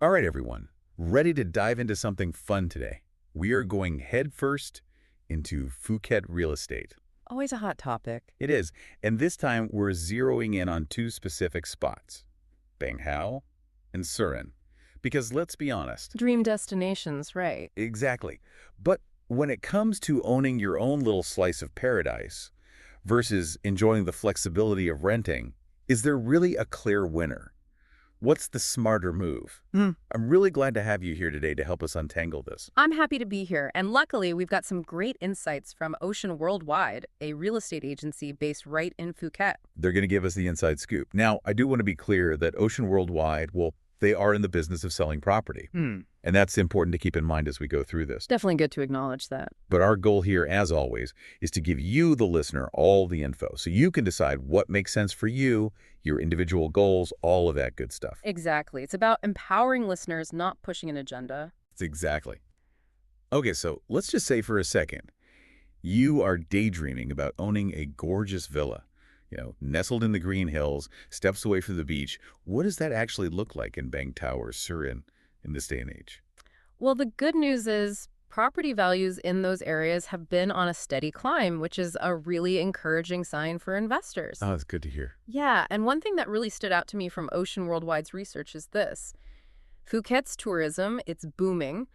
All right, everyone. Ready to dive into something fun today? We are going headfirst into Phuket real estate. Always a hot topic. It is, and this time we're zeroing in on two specific spots, Bang Hao and Surin. Because let's be honest. Dream destinations, right. Exactly. But when it comes to owning your own little slice of paradise versus enjoying the flexibility of renting, is there really a clear winner? What's the smarter move? I'm really glad to have you here today to help us untangle this. I'm happy to be here, and luckily we've got some great insights from Ocean Worldwide, a real estate agency based right in Phuket. They're going to give us the inside scoop. Now, I do want to be clear that Ocean Worldwide, well, they are in the business of selling property. And that's important to keep in mind as we go through this. Definitely good to acknowledge that. But our goal here, as always, is to give you, the listener, all the info so you can decide what makes sense for you, your individual goals, all of that good stuff. Exactly. It's about empowering listeners, not pushing an agenda. Exactly. Okay, so let's just say for a second, you are daydreaming about owning a gorgeous villa. Nestled in the green hills, steps away from the beach. What does that actually look like in Bang Tao or Surin in this day and age? Well, the good news is property values in those areas have been on a steady climb, which is a really encouraging sign for investors. Oh, that's good to hear. Yeah, and one thing that really stood out to me from Ocean Worldwide's research is this. Phuket's tourism, it's booming,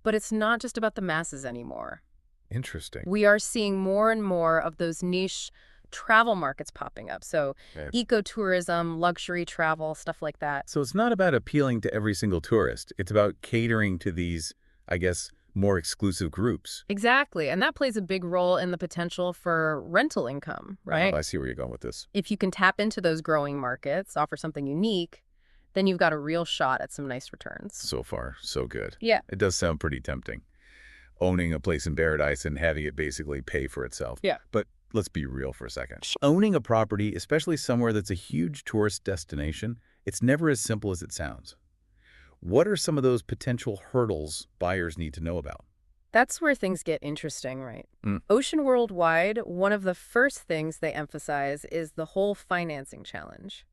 but it's not just about the masses anymore. Interesting. We are seeing more and more of those niche travel markets popping up. So ecotourism, luxury travel, stuff like that. So it's not about appealing to every single tourist. It's about catering to these, I guess, more exclusive groups. Exactly. And that plays a big role in the potential for rental income, right? Oh, I see where you're going with this. If you can tap into those growing markets, offer something unique, then you've got a real shot at some nice returns. So far, so good. Yeah. It does sound pretty tempting. Owning a place in paradise and having it basically pay for itself. Yeah. But let's be real for a second. Owning a property, especially somewhere that's a huge tourist destination, it's never as simple as it sounds. What are some of those potential hurdles buyers need to know about? That's where things get interesting, right? Ocean Worldwide, one of the first things they emphasize is the whole financing challenge.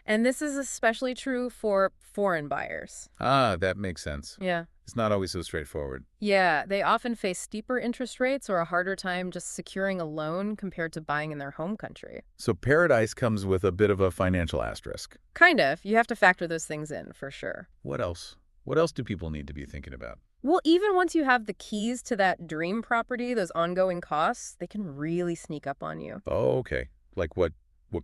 And this is especially true for foreign buyers. Ah, that makes sense. Yeah. It's not always so straightforward. Yeah, they often face steeper interest rates or a harder time just securing a loan compared to buying in their home country. So paradise comes with a bit of a financial asterisk. Kind of. You have to factor those things in, for sure. What else? What else do people need to be thinking about? Well, even once you have the keys to that dream property, those ongoing costs, they can really sneak up on you. Oh, okay. Like what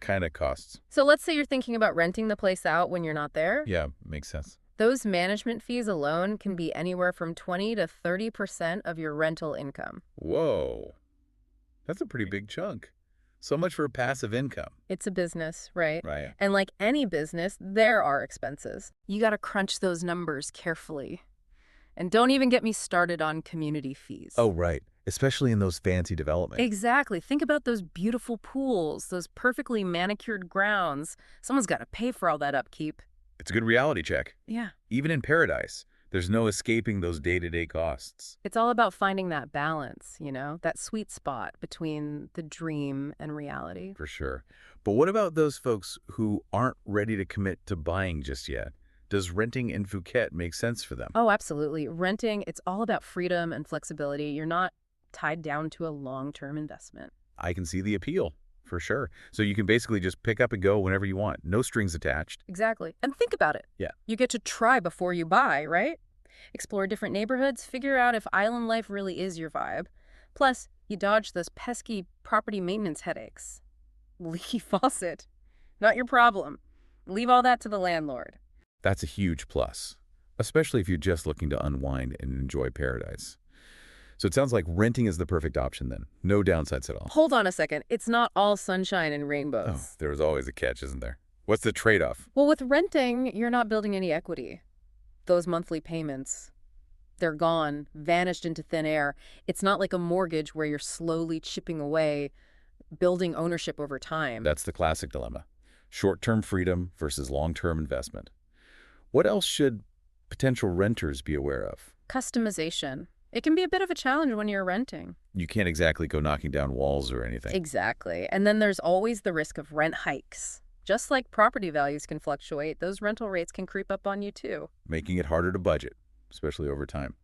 kind of costs? So let's say you're thinking about renting the place out when you're not there. Yeah, makes sense. Those management fees alone can be anywhere from 20 to 30% of your rental income. Whoa. That's a pretty big chunk. So much for passive income. It's a business, right? Right. And like any business, there are expenses. You got to crunch those numbers carefully. And don't even get me started on community fees. Oh, right. Especially in those fancy developments. Exactly. Think about those beautiful pools, those perfectly manicured grounds. Someone's got to pay for all that upkeep. It's a good reality check. Yeah. Even in paradise, there's no escaping those day-to-day costs. It's all about finding that balance, that sweet spot between the dream and reality. For sure. But what about those folks who aren't ready to commit to buying just yet? Does renting in Phuket make sense for them? Oh, absolutely. Renting, it's all about freedom and flexibility. You're not tied down to a long-term investment. I can see the appeal, for sure. So you can basically just pick up and go whenever you want. No strings attached. Exactly. And think about it. Yeah. You get to try before you buy, right? Explore different neighborhoods, figure out if island life really is your vibe. Plus, you dodge those pesky property maintenance headaches. Leaky faucet. Not your problem. Leave all that to the landlord. That's a huge plus, especially if you're just looking to unwind and enjoy paradise. So it sounds like renting is the perfect option then. No downsides at all. Hold on a second. It's not all sunshine and rainbows. Oh, there's always a catch, isn't there? What's the trade-off? Well, with renting, you're not building any equity. Those monthly payments, they're gone, vanished into thin air. It's not like a mortgage where you're slowly chipping away, building ownership over time. That's the classic dilemma. Short-term freedom versus long-term investment. What else should potential renters be aware of? Customization. It can be a bit of a challenge when you're renting. You can't exactly go knocking down walls or anything. Exactly. And then there's always the risk of rent hikes. Just like property values can fluctuate, those rental rates can creep up on you too. Making it harder to budget, especially over time.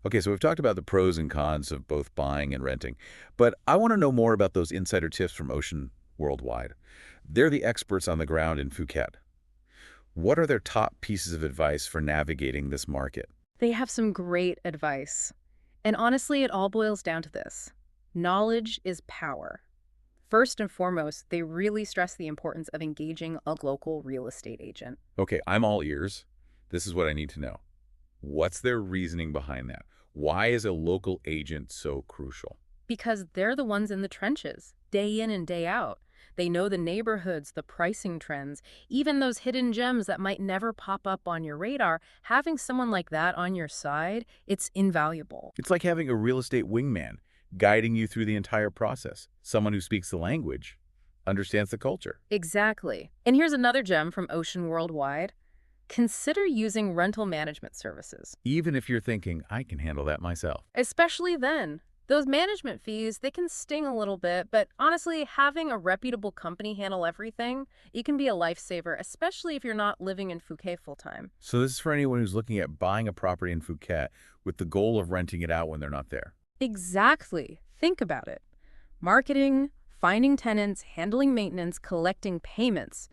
Okay, so we've talked about the pros and cons of both buying and renting, but I want to know more about those insider tips from Ocean Worldwide. They're the experts on the ground in Phuket. What are their top pieces of advice for navigating this market? They have some great advice. And honestly, it all boils down to this. Knowledge is power. First and foremost, they really stress the importance of engaging a local real estate agent. Okay, I'm all ears. This is what I need to know. What's their reasoning behind that? Why is a local agent so crucial? Because they're the ones in the trenches, day in and day out. They know the neighborhoods, the pricing trends, even those hidden gems that might never pop up on your radar. Having someone like that on your side, it's invaluable. It's like having a real estate wingman guiding you through the entire process. Someone who speaks the language, understands the culture. Exactly. And here's another gem from Ocean Worldwide. Consider using rental management services. Even if you're thinking, I can handle that myself. Especially then. Those management fees, they can sting a little bit, but honestly, having a reputable company handle everything, it can be a lifesaver, especially if you're not living in Phuket full-time. So this is for anyone who's looking at buying a property in Phuket with the goal of renting it out when they're not there. Exactly. Think about it. Marketing, finding tenants, handling maintenance, collecting payments.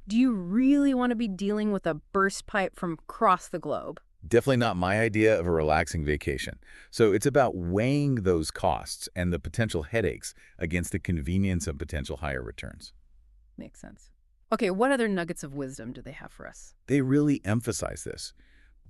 Do you really want to be dealing with a burst pipe from across the globe? Definitely not my idea of a relaxing vacation. So it's about weighing those costs and the potential headaches against the convenience of potential higher returns. Makes sense. Okay, what other nuggets of wisdom do they have for us? They really emphasize this.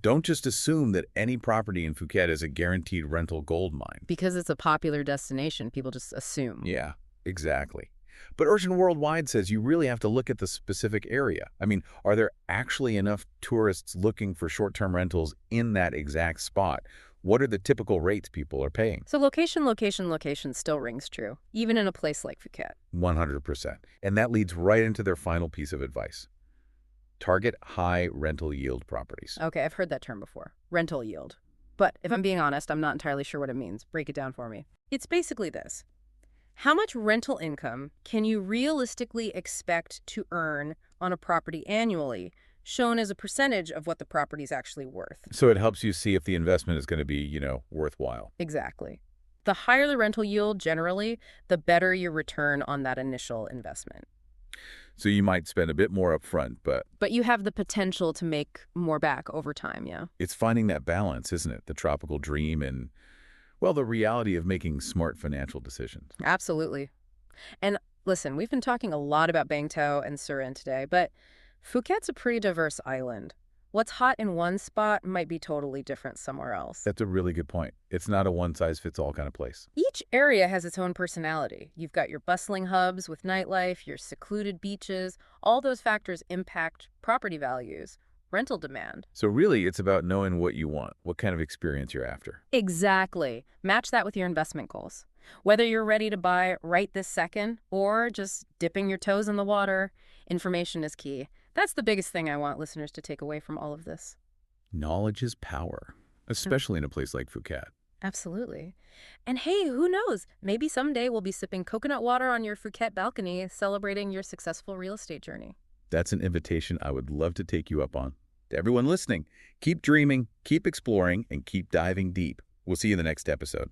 Don't just assume that any property in Phuket is a guaranteed rental gold mine. Because it's a popular destination, people just assume. Yeah, exactly. But Ocean Worldwide says you really have to look at the specific area. I mean, are there actually enough tourists looking for short-term rentals in that exact spot? What are the typical rates people are paying? So location, location, location still rings true, even in a place like Phuket. 100%. And that leads right into their final piece of advice. Target high rental yield properties. Okay, I've heard that term before. Rental yield. But if I'm being honest, I'm not entirely sure what it means. Break it down for me. It's basically this. How much rental income can you realistically expect to earn on a property annually, shown as a percentage of what the property's actually worth? So it helps you see if the investment is going to be, worthwhile. Exactly. The higher the rental yield, generally, the better your return on that initial investment. So you might spend a bit more upfront, but But you have the potential to make more back over time, yeah? it's finding that balance, isn't it? The tropical dream and, well, the reality of making smart financial decisions. Absolutely. And listen, we've been talking a lot about Bangtao and Surin today, but Phuket's a pretty diverse island. What's hot in one spot might be totally different somewhere else. That's a really good point. It's not a one-size-fits-all kind of place. Each area has its own personality. You've got your bustling hubs with nightlife, your secluded beaches. All those factors impact property values, rental demand. So really, it's about knowing what you want, what kind of experience you're after. Exactly. Match that with your investment goals. Whether you're ready to buy right this second or just dipping your toes in the water, information is key. That's the biggest thing I want listeners to take away from all of this. Knowledge is power, especially in a place like Phuket. Absolutely. And hey, who knows? Maybe someday we'll be sipping coconut water on your Phuket balcony, celebrating your successful real estate journey. That's an invitation I would love to take you up on. To everyone listening, keep dreaming, keep exploring, and keep diving deep. We'll see you in the next episode.